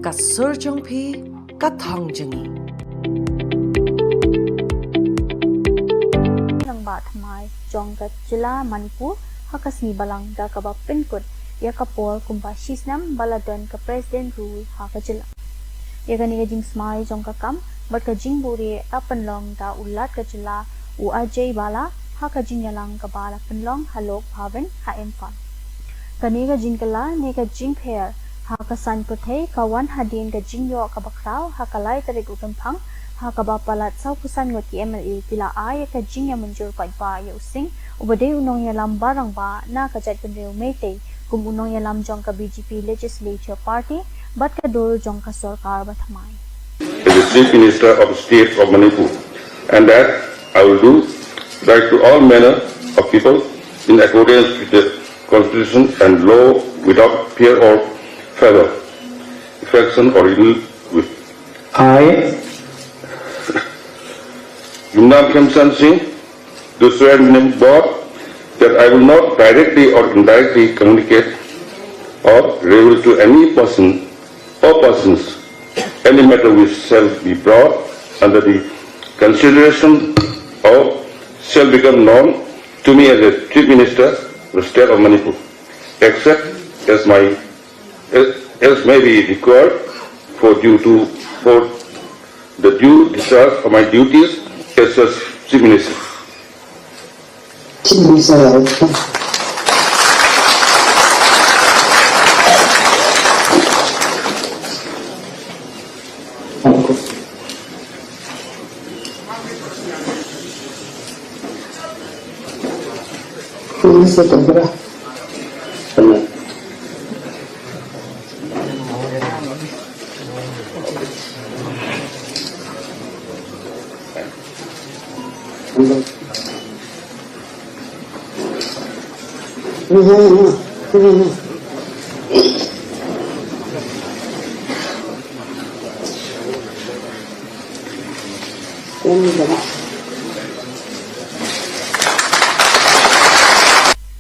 ka surjong phi ka thong jangi Rangbah thamai jong ka Jylla Manipur hakasni balang da ka ba pinkut ya ka por kumba shisnam baladon ka president rule ha ka Jylla ya ga ni ga Pynsmai jong ka kam bat ka jingburi apan long da ulat ka Jylla u ajay bala ha ka jinyalang ka bala panlong halok bhavan ha empal kani ga jinkala ne ga jinkher ha ka san puthei ka wan hadin ga jingyo ka bakraw ha ka lai tarik utamphang ha ka ba palat sau kusan ngot ki MLA pila ay ka jingya manjur pa pa yo sing ubade unong ya lam barang ba na ka jat kun reu mete kum unong ya lam jong ka BJP legislature party bat ka dor jong ka sarkar ba thamai as the Chief Minister of the State of Manipur, and that I will do right to all manner of people in accordance with the Constitution and law without fear or favor, affection or ill will. I, Yamnam Khemchand Singh, do swear in the name of God that I will not directly or indirectly communicate or reveal to any person or persons any matter which shall be brought under the consideration or shall become known to me as a Chief Minister of the State of Manipur, except as may be required for the due discharge of my duties as such Chief Minister. Chief Minister, Minister Tengah. Ini